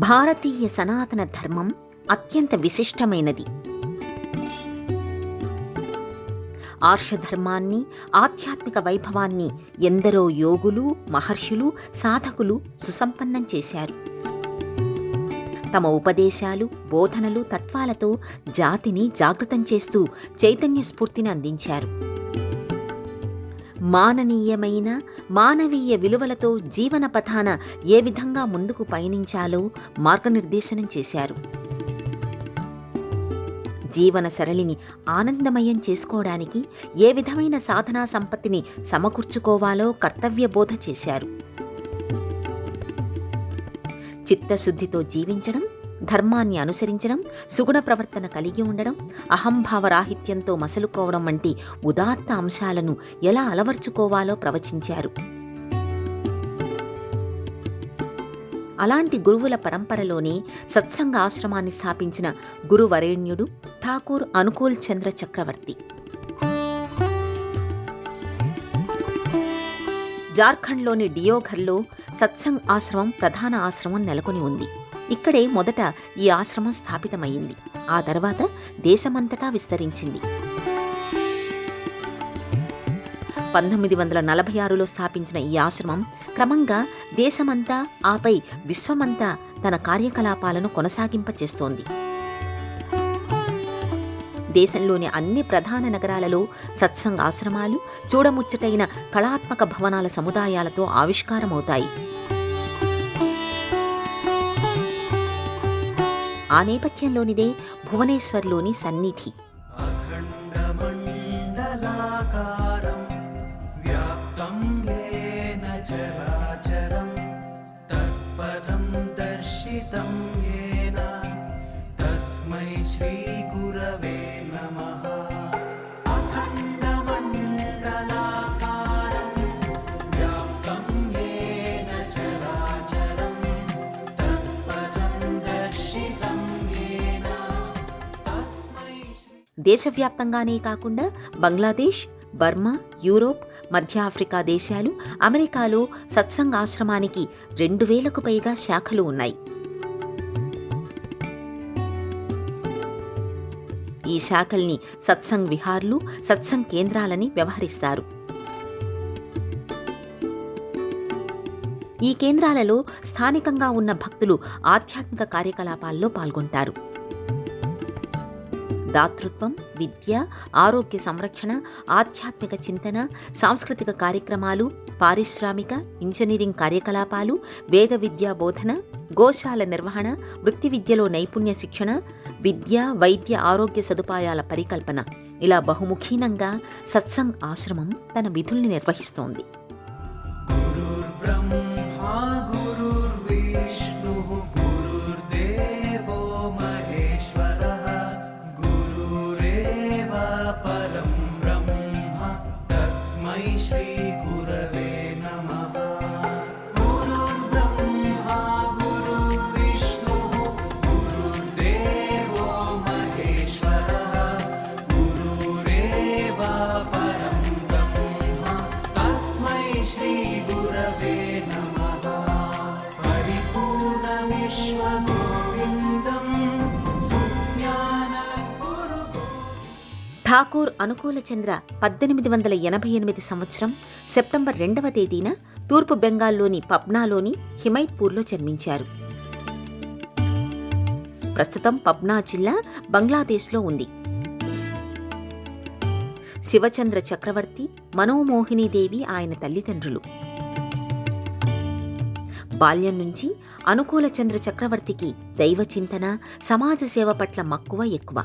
భారతీయ సనాతన ధర్మం అత్యంత విశిష్టమైనది. ఆర్షధర్మాన్ని, ఆధ్యాత్మిక వైభవాన్ని ఎందరో యోగులు, మహర్షులు, సాధకులు సుసంపన్నం చేశారు. తమ ఉపదేశాలు, బోధనలు, తత్వాలతో జాతిని జాగృతం చేస్తూ చైతన్య స్ఫూర్తిని అందించారు. మాననీయమైన మానవీయ విలువలతో జీవన పథాన ఏ విధంగా ముందుకు పయనించాలో మార్గనిర్దేశనం చేశారు. జీవన సరళిని ఆనందమయం చేసుకోవడానికి ఏ విధమైన సాధనా సంపత్తిని సమకూర్చుకోవాలో కర్తవ్య బోధ చేశారు. చిత్తశుద్ధితో జీవించడం, ధర్మాన్ని అనుసరించడం, సుగుణ ప్రవర్తన కలిగి ఉండడం, అహంభావరాహిత్యంతో మసలుకోవడం వంటి ఉదాత్త అంశాలను ఎలా అలవర్చుకోవాలో ప్రవచించారు. అలాంటి గురువుల పరంపరలోనే సత్సంగ ఆశ్రమాన్ని స్థాపించిన గురువరేణ్యుడు ఠాకూర్ అనుకూల్ చంద్ర చక్రవర్తి. జార్ఖండ్లోని డియోఘర్లో సత్సంగ్ ఆశ్రమం ప్రధాన ఆశ్రమం నెలకొని ఉంది. ఇక్కడే మొదట ఈ ఆశ్రమం స్థాపితమైంది. ఆ తర్వాత దేశమంతటా విస్తరించింది. 1946లో స్థాపించిన ఈ ఆశ్రమం క్రమంగా దేశమంతా, ఆపై విశ్వమంతా తన కార్యకలాపాలను కొనసాగింపచేస్తోంది. దేశంలోని అన్ని ప్రధాన నగరాలలో సత్సంగ్ ఆశ్రమాలు చూడముచ్చటైన కళాత్మక భవనాల సముదాయాలతో ఆవిష్కారమవుతాయి. ఆ నేపథ్యంలోనిదే భువనేశ్వర్లోని సన్నిధి. దేశవ్యాప్తంగానే కాకుండా బంగ్లాదేశ్, బర్మా, యూరోప్, మధ్య ఆఫ్రికా దేశాలు, అమెరికాలో సత్సంగ్ ఆశ్రమానికి 2000కు పైగా శాఖలు ఉన్నాయి. ఈ శాఖల్ని సత్సంగ్ విహార్లు, సత్సంగ్ కేంద్రాలని వ్యవహరిస్తారు. ఈ కేంద్రాలలో స్థానికంగా ఉన్న భక్తులు ఆధ్యాత్మిక కార్యకలాపాల్లో పాల్గొంటారు. దాతృత్వం, విద్య, ఆరోగ్య సంరక్షణ, ఆధ్యాత్మిక చింతన, సాంస్కృతిక కార్యక్రమాలు, పారిశ్రామిక, ఇంజనీరింగ్ కార్యకలాపాలు, వేద విద్యా బోధన, గోశాల నిర్వహణ, వృత్తి విద్యలో నైపుణ్య శిక్షణ, విద్య, వైద్య, ఆరోగ్య సదుపాయాల పరికల్పన, ఇలా బహుముఖీనంగా సత్సంగ్ ఆశ్రమం తన విధుల్ని నిర్వహిస్తోంది. ఠాకూర్ అనుకూల చంద్ర 1888 సంవత్సరం సెప్టెంబర్ 2వ తేదీన తూర్పు బెంగాల్లోని పబ్నాలోని హిమైత్పూర్లో జన్మించారు. ప్రస్తుతం పబ్నా జిల్లా బంగ్లాదేశ్లో ఉంది. శివచంద్ర చక్రవర్తి, మనోమోహినీదేవి ఆయన తల్లిదండ్రులు. బాల్యం నుంచి అనుకూల చంద్ర చక్రవర్తికి దైవచింతన, సమాజ సేవ పట్ల మక్కువ ఎక్కువ.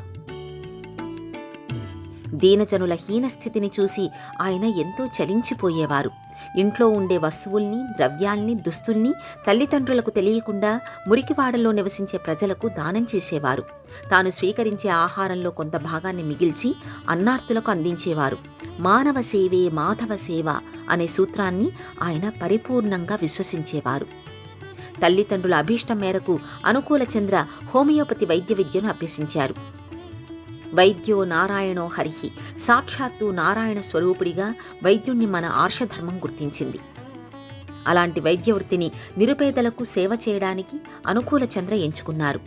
దీనజనుల హీనస్థితిని చూసి ఆయన ఎంతో చలించిపోయేవారు. ఇంట్లో ఉండే వస్తువుల్ని, ద్రవ్యాల్ని, దుస్తుల్ని తల్లిదండ్రులకు తెలియకుండా మురికివాడల్లో నివసించే ప్రజలకు దానం చేసేవారు. తాను స్వీకరించే ఆహారంలో కొంత భాగాన్ని మిగిల్చి అన్నార్తులకు అందించేవారు. మానవ సేవే మాధవ సేవ అనే సూత్రాన్ని ఆయన పరిపూర్ణంగా విశ్వసించేవారు. తల్లిదండ్రుల అభీష్టం మేరకు అనుకూల చంద్ర హోమియోపతి వైద్య విద్యను అభ్యసించారు. వైద్యో నారాయణో హరిహి, సాక్షాత్తు నారాయణ స్వరూపుడిగా వైద్యుణ్ణి మన ఆర్షధర్మం గుర్తించింది. అలాంటి వైద్య వృత్తిని నిరుపేదలకు సేవ చేయడానికి అనుకూల చంద్ర ఎంచుకున్నారు.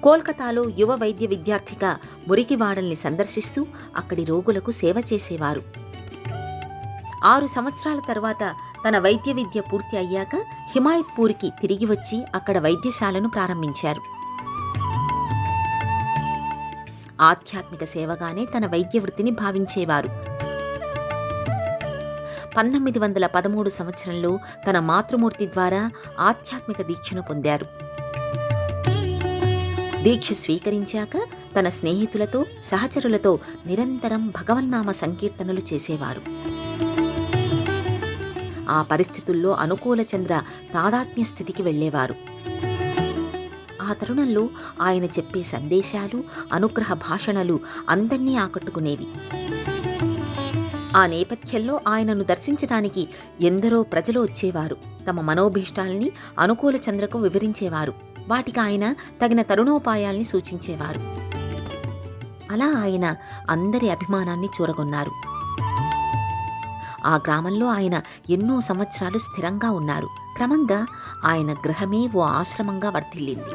కోల్కతాలో యువ వైద్య విద్యార్థిగా మురికివాడల్ని సందర్శిస్తూ అక్కడి రోగులకు సేవ చేసేవారు. 6 సంవత్సరాల తర్వాత తన వైద్య విద్య పూర్తి అయ్యాక హిమాయత్పూర్కి తిరిగి వచ్చి అక్కడ వైద్యశాలను ప్రారంభించారు. ఆధ్యాత్మిక సేవగానే తన వైద్య వృత్తిని భావించేవారు. 1913 సంవత్సరంలో తన మాతృమూర్తి ద్వారా ఆధ్యాత్మిక దీక్షను పొందారు. దీక్ష స్వీకరించాక తన స్నేహితులతో సహచరులతో నిరంతరం భగవన్నామ సంకీర్తనలు చేసేవారు. ఆ పరిస్థితుల్లో అనుకూల చంద్ర తాదాత్మ్య స్థితికి వెళ్లేవారు. ఆ తరుణంలో ఆయన చెప్పే సందేశాలు, అనుగ్రహ భాషణలు అందర్నీ ఆకట్టుకునేవి. ఆ నేపథ్యంలో ఆయనను దర్శించడానికి ఎందరో ప్రజలు వచ్చేవారు. తమ మనోభీష్టాల్ని అనుకూల చంద్రకు వివరించేవారు. వాటికి ఆయన తగిన తరుణోపాయాల్ని సూచించేవారు. అలా ఆయన అందరి అభిమానాన్ని చూరగొన్నారు. ఆ గ్రామంలో ఆయన ఎన్నో సంవత్సరాలు స్థిరంగా ఉన్నారు. క్రమంగా ఆయన గృహమే ఓ ఆశ్రమంగా వర్ధిల్లింది.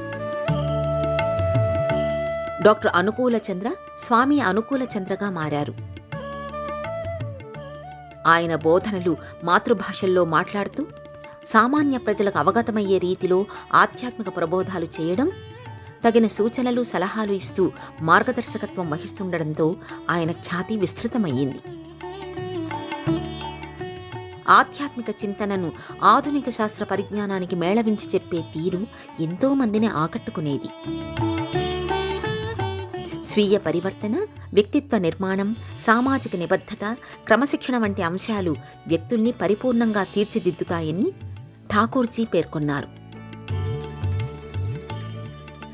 డాక్టర్ అనుకూల చంద్ర స్వామి అనుకూల చంద్రగా మారారు. ఆయన బోధనలు మాతృభాషల్లో మాట్లాడుతూ సామాన్య ప్రజలకు అవగతమయ్యే రీతిలో ఆధ్యాత్మిక ప్రబోధాలు చేయడం, తగిన సూచనలు సలహాలు ఇస్తూ మార్గదర్శకత్వం వహిస్తుండడంతో ఆయన ఖ్యాతి విస్తృతమయ్యింది. ఆధ్యాత్మిక చింతనను ఆధునిక శాస్త్ర పరిజ్ఞానానికి మేళవించి చెప్పే తీరు ఎంతో మందిని ఆకట్టుకునేది. స్వీయ పరివర్తన, వ్యక్తిత్వ నిర్మాణం, సామాజిక నిబద్ధత, క్రమశిక్షణ వంటి అంశాలు వ్యక్తుల్ని పరిపూర్ణంగా తీర్చిదిద్దుతాయని ఠాకూర్జీ పేర్కొన్నారు.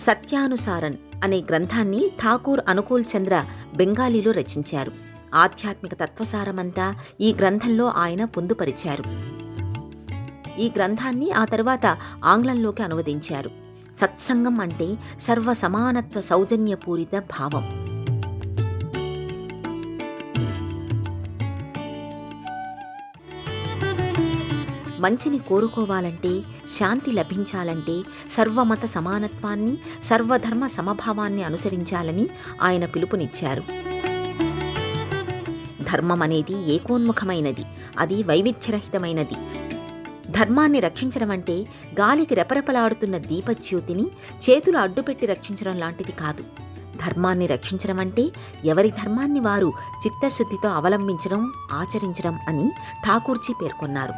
సత్యానుసారన్ అనే గ్రంథాన్ని ఠాకూర్ అనుకూల్ చంద్ర బెంగాలీలో రచించారు. ఆధ్యాత్మిక తత్వసారమంతా ఈ గ్రంథంలో ఆయన పొందుపరిచారు. ఈ గ్రంథాన్ని ఆ తర్వాత ఆంగ్లంలోకి అనువదించారు. సత్సంగం అంటే సర్వ సమానత్వ సౌజన్యపూరిత భావం. మంచిని కోరుకోవాలంటే, శాంతి లభించాలంటే సర్వమత సమానత్వాన్ని, సర్వధర్మ సమభావాన్ని అనుసరించాలని ఆయన పిలుపునిచ్చారు. ధర్మం అనేది ఏకోన్ముఖమైనది, అది వైవిధ్యరహితమైనది. ధర్మాన్ని రక్షించడం అంటే గాలికి రెపరెపలాడుతున్న దీపజ్యోతిని చేతులు అడ్డుపెట్టి రక్షించడం లాంటిది కాదు. ధర్మాన్ని రక్షించడం అంటే ఎవరి ధర్మాన్ని వారు చిత్తశుద్ధితో అవలంబించడం, ఆచరించడం అని ఠాకూర్జీ పేర్కొన్నారు.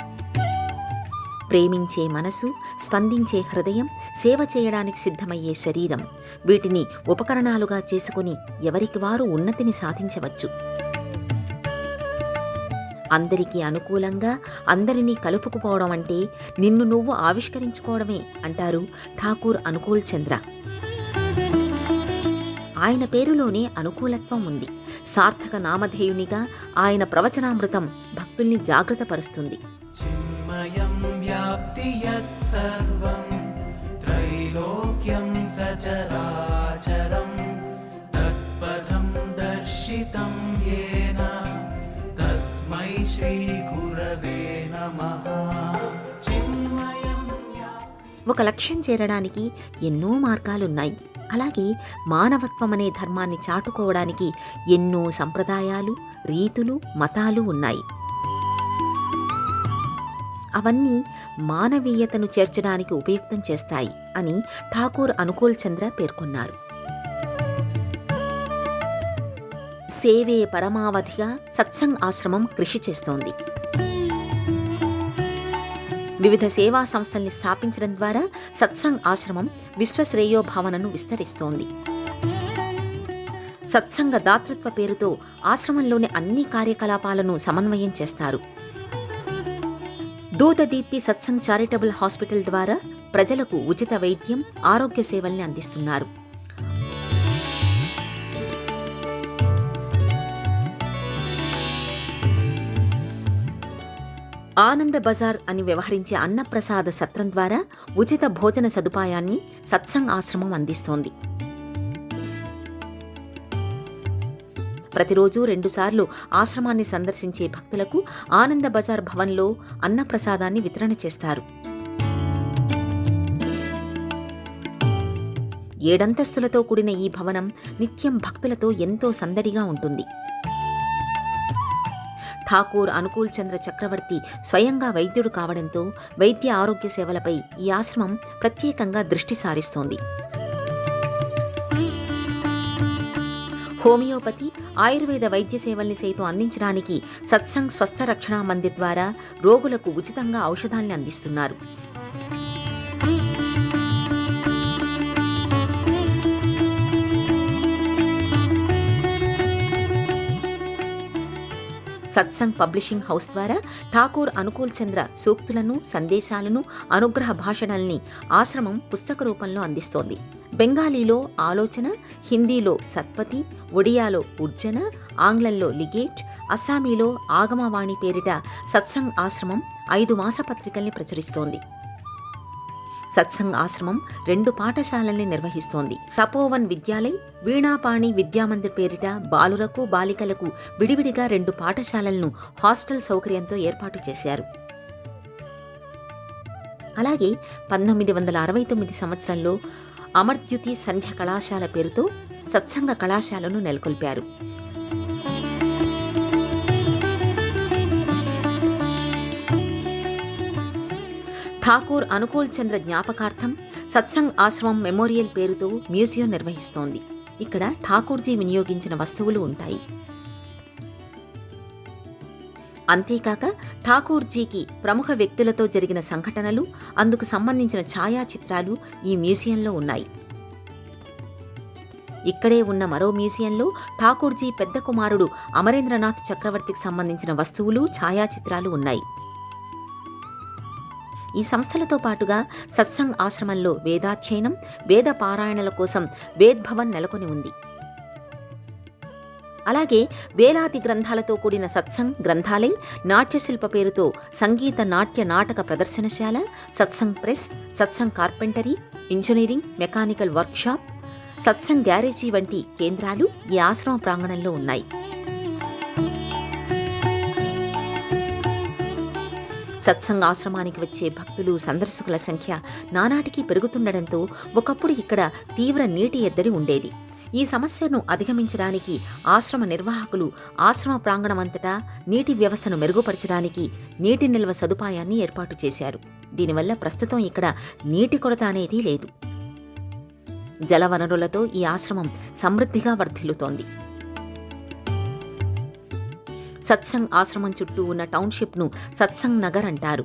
ప్రేమించే మనసు, స్పందించే హృదయం, సేవ చేయడానికి సిద్ధమయ్యే శరీరం, వీటిని ఉపకరణాలుగా చేసుకుని ఎవరికి వారు ఉన్నతిని సాధించవచ్చు. అందరికీ అనుకూలంగా అందరినీ కలుపుకుపోవడం అంటే నిన్ను నువ్వు ఆవిష్కరించుకోవడమే అంటారు ఠాకూర్ అనుకూల్ చంద్ర. ఆయన పేరులోనే అనుకూలత్వం ఉంది. సార్థక నామధేయునిగా ఆయన ప్రవచనామృతం భక్తుల్ని జాగృతపరుస్తుంది. చిన్మయం వ్యాప్తి యత్సర్వం త్రైలోక్యం సచరాచరం తత్పథం దర్శితం యేన తస్మై శ్రీ గురవే నమః. ఒక లక్ష్యం చేరడానికి ఎన్నో మార్గాలున్నాయి. అలాగే మానవత్వం అనే ధర్మాన్ని చాటుకోవడానికి ఎన్నో సంప్రదాయాలు, రీతులు, మతాలు ఉన్నాయి. అవన్నీ మానవీయతను చేర్చడానికి ఉపయుక్తం చేస్తాయి అని ఠాకూర్ అనుకూల్ చంద్ర పేర్కొన్నారు. సేవే పరమావధిగా సత్సంగ్ ఆశ్రమం కృషి చేస్తోంది. వివిధ సేవా సంస్థల్ని స్థాపించడం ద్వారా సత్సంగ్ ఆశ్రమం విశ్వశ్రేయోభావనను విస్తరిస్తోంది. సత్సంగ దాతృత్వ పేరుతో ఆశ్రమంలోని అన్ని కార్యకలాపాలను సమన్వయం చేస్తారు. దూతదీప్తి సత్సంగ్ చారిటబుల్ హాస్పిటల్ ద్వారా ప్రజలకు ఉచిత వైద్యం, ఆరోగ్య సేవల్ని అందిస్తున్నారు. ఆనంద బజార్ అని వ్యవహరించే అన్నప్రసాద సత్రం ద్వారా ఉచిత భోజన సదుపాయాన్ని సత్సంగ్ ఆశ్రమం అందిస్తోంది. ప్రతిరోజు 2 సార్లు ఆశ్రమాన్ని సందర్శించే భక్తులకు ఆనంద బజార్ భవన్లో అన్నప్రసాదాన్ని వితరణ చేస్తారు. 7 అంతస్తులతో కూడిన ఈ భవనం నిత్యం భక్తులతో ఎంతో సందడిగా ఉంటుంది. ఠాకూర్ అనుకూల్ చంద్ర చక్రవర్తి స్వయంగా వైద్యుడు కావడంతో వైద్య ఆరోగ్య సేవలపై ఈ ఆశ్రమం ప్రత్యేకంగా దృష్టి సారిస్తోంది. హోమియోపతి, ఆయుర్వేద వైద్య సేవల్ని సైతం అందించడానికి సత్సంగ్ స్వస్థ రక్షణ మందిర్ ద్వారా రోగులకు ఉచితంగా ఔషధాల్ని అందిస్తున్నారు. సత్సంగ్ పబ్లిషింగ్ హౌస్ ద్వారా ఠాకూర్ అనుకూల్ చంద్ర సూక్తులను, సందేశాలను, అనుగ్రహ భాషణల్ని ఆశ్రమం పుస్తక రూపంలో అందిస్తోంది. బెంగాలీలో ఆలోచన, హిందీలో సత్వతి, ఒడియాలో ఉర్జన, ఆంగ్లంలో లిగేట్, అస్సామీలో ఆగమవాణి పేరిట సత్సంగ్ ఆశ్రమం 5 మాసపత్రికల్ని ప్రచురిస్తోంది. సత్సంగ్ ఆశ్రమం 2 పాఠశాలల్ని నిర్వహిస్తోంది. తపోవన్ విద్యాలయ్, వీణాపాణి విద్యామందిర్ పేరిట బాలురకు, బాలికలకు విడివిడిగా 2 పాఠశాలలను హాస్టల్ సౌకర్యంతో ఏర్పాటు చేశారు. అలాగే 1969 సంవత్సరంలో అమర్ద్యుతి సంధ్య కళాశాల పేరుతో సత్సంగ కళాశాలను నెలకొల్పారు. ఠాకూర్ అనుకూల్ చంద్ర జ్ఞాపకార్థం సత్సంగ్ ఆశ్రమం మెమోరియల్ పేరుతో మ్యూజియం నిర్వహిస్తోంది. ఇక్కడ ఠాకూర్జీ వినియోగించిన వస్తువులు ఉంటాయి. అంతేకాక ఠాకూర్జీకి ప్రముఖ వ్యక్తులతో జరిగిన సంఘటనలు, అందుకు సంబంధించిన ఛాయాచిత్రాలు ఈ మ్యూజియంలో ఉన్నాయి. ఇక్కడే ఉన్న మరో మ్యూజియంలో ఠాకూర్జీ పెద్ద కుమారుడు అమరేంద్రనాథ్ చక్రవర్తికి సంబంధించిన వస్తువులు, ఛాయాచిత్రాలు ఉన్నాయి. ఈ సంస్థలతో పాటుగా సత్సంగ్ ఆశ్రమంలో వేదాధ్యయనం, వేద పారాయణల కోసం వేద్భవన్ నెలకొని ఉంది. అలాగే వేలాది గ్రంథాలతో కూడిన సత్సంగ్ గ్రంథాలయ్, నాట్యశిల్ప పేరుతో సంగీత, నాట్య, నాటక ప్రదర్శనశాల, Satsang press, Satsang carpentry, engineering, mechanical workshop, Satsang garage వంటి కేంద్రాలు ఈ ఆశ్రమ ప్రాంగణంలో ఉన్నాయి. సత్సంగ్ ఆశ్రమానికి వచ్చే భక్తులు, సందర్శకుల సంఖ్య నానాటికి పెరుగుతుండడంతో ఒకప్పుడు ఇక్కడ తీవ్ర నీటి ఎద్దడి ఉండేది. ఈ సమస్యను అధిగమించడానికి ఆశ్రమ నిర్వాహకులు ఆశ్రమ ప్రాంగణమంతటా నీటి వ్యవస్థను మెరుగుపరచడానికి నీటి నిల్వ సదుపాయాన్ని ఏర్పాటు చేశారు. దీనివల్ల ప్రస్తుతం ఇక్కడ నీటి కొరత అనేది లేదు. జలవనరులతో ఈ ఆశ్రమం సమృద్ధిగా వర్ధిల్లుతోంది. సత్సంగ్ ఆశ్రమం చుట్టూ ఉన్న టౌన్షిప్ను సత్సంగ్ నగర్ అంటారు.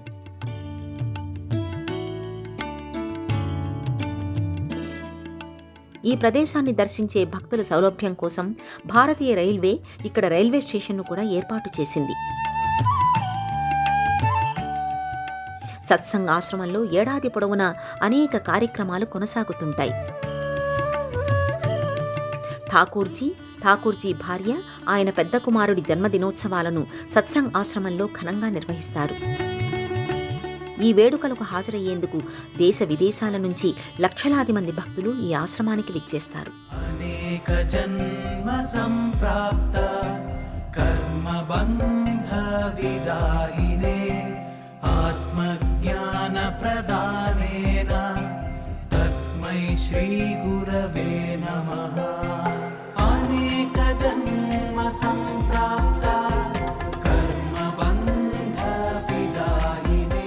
ఈ ప్రదేశాన్ని దర్శించే భక్తుల సౌలభ్యం కోసం భారతీయ రైల్వే ఇక్కడ రైల్వే స్టేషన్ను కూడా ఏర్పాటు చేసింది. సత్సంగ్ ఆశ్రమంలో ఏడాది పొడవునా అనేక కార్యక్రమాలు కొనసాగుతుంటాయి. ఠాకూర్జీ భార్య, ఆయన పెద్ద కుమారుడి జన్మదినోత్సవాలను సత్సంగ్ ఆశ్రమంలో ఘనంగా నిర్వహిస్తారు. ఈ వేడుకలకు హాజరయ్యేందుకు దేశ విదేశాల నుంచి లక్షలాది మంది భక్తులు ఈ ఆశ్రమానికి విచ్చేస్తారు. అనేక జన్మ సంప్రాప్త కర్మ బంధ విదాయినే ఆత్మజ్ఞాన ప్రదానేన తస్మై శ్రీ గురవే నమః. అనేక జన్మ సంప్రాప్త కర్మ బంధ విదాయినే.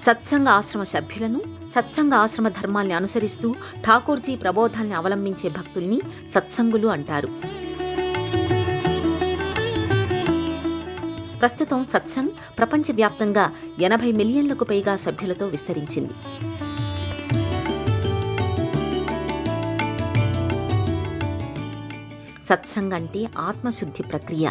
సత్సంగ ఆశ్రమ సభ్యులను, సత్సంగ ఆశ్రమ ధర్మాల్ని అనుసరిస్తూ ఠాకూర్జీ ప్రబోధాల్ని అవలంబించే భక్తుల్ని సత్సంగులు అంటారు. ప్రస్తుతం సత్సంగ్ ప్రపంచవ్యాప్తంగా 80 మిలియన్లకు పైగా సభ్యులతో విస్తరించింది. సత్సంగ్ అంటే ఆత్మశుద్ధి ప్రక్రియ.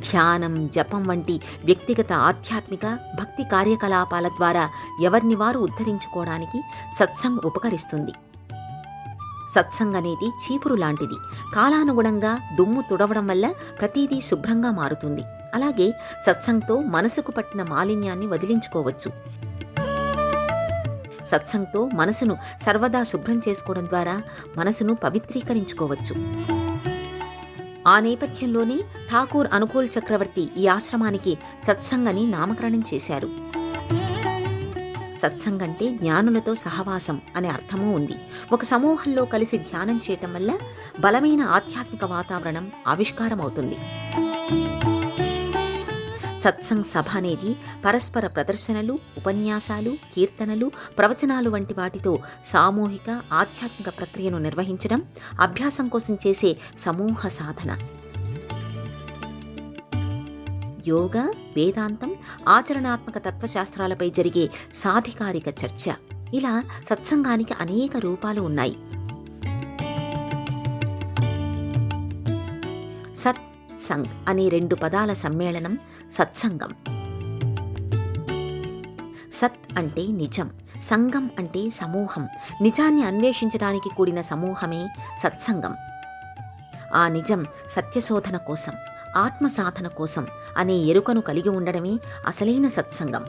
ధ్యానం, జపం వంటి వ్యక్తిగత ఆధ్యాత్మిక భక్తి కార్యకలాపాల ద్వారా ఎవరిని వారు ఉద్ధరించుకోవడానికి సత్సంగ్ ఉపకరిస్తుంది. సత్సంగ్ అనేది చీపురు లాంటిది. కాలానుగుణంగా దుమ్ము తుడవడం వల్ల ప్రతిదీ శుభ్రంగా మారుతుంది. అలాగే సత్సంగ్తో మనసుకు పట్టిన మాలిన్యాన్ని వదిలించుకోవచ్చు. సత్సంగ్తో మనసును సర్వదా శుభ్రం చేసుకోవడం ద్వారా మనసును పవిత్రీకరించుకోవచ్చు. ఆ నేపథ్యంలోనే ఠాకూర్ అనుకూల్ చక్రవర్తి ఈ ఆశ్రమానికి సత్సంగ్ అని నామకరణం చేశారు. సత్సంగ్ అంటే జ్ఞానులతో సహవాసం అనే అర్థమూ ఉంది. ఒక సమూహంలో కలిసి ధ్యానం చేయటం వల్ల బలమైన ఆధ్యాత్మిక వాతావరణం ఆవిష్కారమవుతుంది. సత్సంగ్ సభ అనేది పరస్పర ప్రదర్శనలు, ఉపన్యాసాలు, కీర్తనలు, ప్రవచనాలు వంటి వాటితో సామూహిక ఆధ్యాత్మిక ప్రక్రియను నిర్వహించడం, అభ్యాసం కోసం చేసే సమూహ సాధన. యోగా, వేదాంతం, ఆచరణాత్మక తత్వశాస్త్రాలపై జరిగే సాధికారిక చర్చ, ఇలా సత్సంగానికి అనేక రూపాలు ఉన్నాయి. సత్ సంగ్ అనే 2 పదాల సమ్మేళనం సత్సంగం. సత్ అంటే నిజం, సంగం అంటే సమూహం, నిజాన్ని అన్వేషించడానికి కూడిన సమూహమే సత్సంగం. ఆ నిజం సత్యశోధన కోసం, ఆత్మసాధన కోసం అనే ఎరుకను కలిగి ఉండడమే అసలైన సత్సంగం.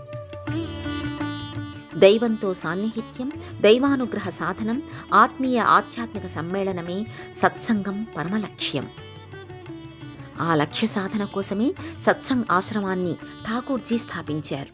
దైవంతో సాన్నిహిత్యం, దైవానుగ్రహ సాధనం, ఆత్మీయ ఆధ్యాత్మిక సమ్మేళనమే సత్సంగం పరమలక్ష్యం. ఆ లక్ష్య సాధన కోసమే సత్సంగ్ ఆశ్రమాన్ని ఠాకూర్జీ స్థాపించారు.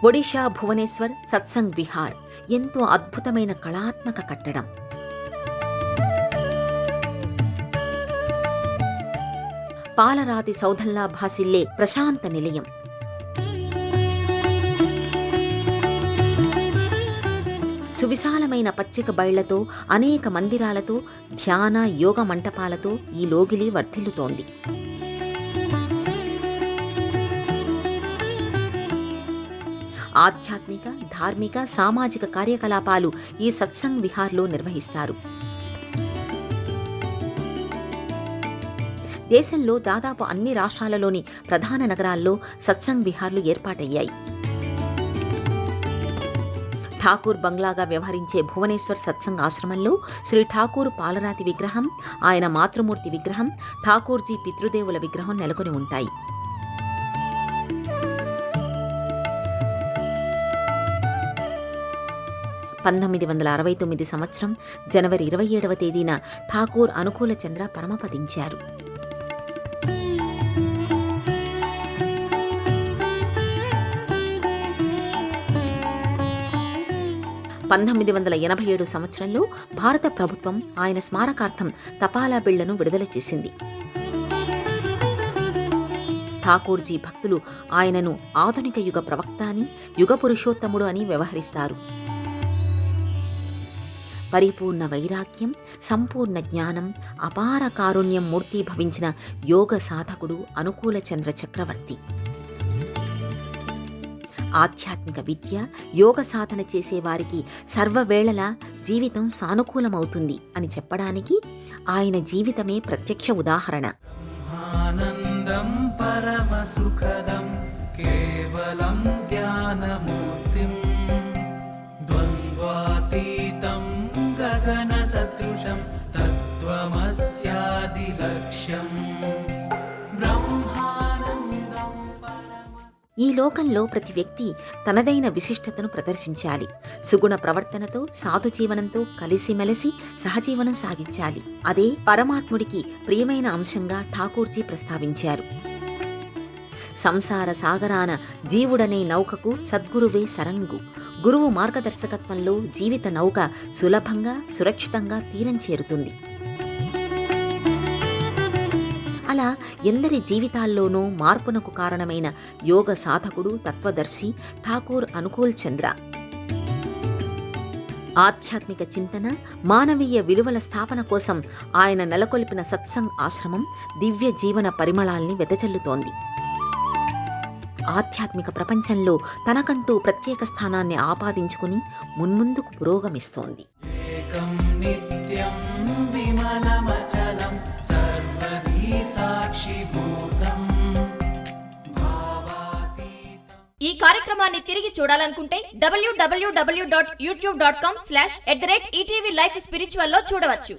ఒడిషా భువనేశ్వర్ సత్సంగ్ విహార్ ఎంతో అద్భుతమైన కళాత్మక కట్టడం. పాలరాతి సౌధంలా భాసిల్లే ప్రశాంత నిలయం. సువిశాలమైన పచ్చిక బయళ్లతో, అనేక మందిరాలతో, ధ్యాన యోగ మంటపాలతో ఈ లోగిలి వర్ధిల్లుతోంది. ఆధ్యాత్మిక, ధార్మిక, సామాజిక కార్యకలాపాలు ఈ సత్సంగ్ విహార్లో నిర్వహిస్తారు. దేశంలో దాదాపు అన్ని రాష్ట్రాలలోని ప్రధాన నగరాల్లో సత్సంగ్ విహార్లు ఏర్పాటయ్యాయి. ఠాకూర్ బంగ్లాగా వ్యవహరించే భువనేశ్వర్ సత్సంగ్ ఆశ్రమంలో శ్రీ ఠాకూర్ పాలరాతి విగ్రహం, ఆయన మాతృమూర్తి విగ్రహం, ఠాకూర్జీ పితృదేవుల విగ్రహం నెలకొని ఉంటాయి. 1969 సంవత్సరం జనవరి 27వ తేదీన ఠాకూర్ అనుకూల చంద్ర పరమపదించారు. సంవత్సరంలో భారత ప్రభుత్వం ఆయన స్మారకార్థం తపాలా బిళ్లను విడుదల చేసింది. ఠాకూర్జీ భక్తులు ఆయనను ఆధునిక యుగ ప్రవక్త అని, యుగ పురుషోత్తముడు అని వ్యవహరిస్తారు. పరిపూర్ణ వైరాగ్యం, సంపూర్ణ జ్ఞానం, అపార కారుణ్యం మూర్తీభవించిన యోగ సాధకుడు అనుకూల చంద్ర చక్రవర్తి. ఆధ్యాత్మిక విద్య, యోగ సాధన చేసేవారికి సర్వవేళలా జీవితం సానుకూలమవుతుంది అని చెప్పడానికి ఆయన జీవితమే ప్రత్యక్ష ఉదాహరణ. ఆనందం పరమ సుఖదం కేవలం జ్ఞానమూర్తిం ద్వంద్వాతీతం గగన సదృశం తత్వమస్యాది లక్ష్యం. ఈ లోకంలో ప్రతి వ్యక్తి తనదైన విశిష్టతను ప్రదర్శించాలి. సుగుణ ప్రవర్తనతో, సాధు జీవనంతో కలిసిమెలిసి సహజీవనం సాగించాలి. అదే పరమాత్ముడికి ప్రియమైన అంశంగా ఠాకూర్జీ ప్రస్తావించారు. సంసార సాగరాన జీవుడనే నౌకకు సద్గురువే సరంగు. గురువు మార్గదర్శకత్వంలో జీవిత నౌక సులభంగా, సురక్షితంగా తీరం చేరుతుంది. అలా ఎందరి జీవితాల్లోనూ మార్పునకు కారణమైన యోగ సాధకుడు, తత్వదర్శి ఠాకూర్ అనుకూల్ చంద్ర. ఆధ్యాత్మిక చింతన, మానవీయ విలువల స్థాపన కోసం ఆయన నెలకొల్పిన సత్సంగ్ ఆశ్రమం దివ్య జీవన పరిమళాల్ని వెదజల్లుతోంది. ఆధ్యాత్మిక ప్రపంచంలో తనకంటూ ప్రత్యేక స్థానాన్ని ఆపాదించుకుని మున్ముందుకు పురోగమిస్తోంది. नित्यं विमलमचलं सर्वदी साक्षिभूतम् भावातीतम्। ఈ కార్యక్రమాన్ని తిరిగి చూడాలనుకుంటే www.youtube.com/ETV Life Spiritual లో చూడవచ్చు.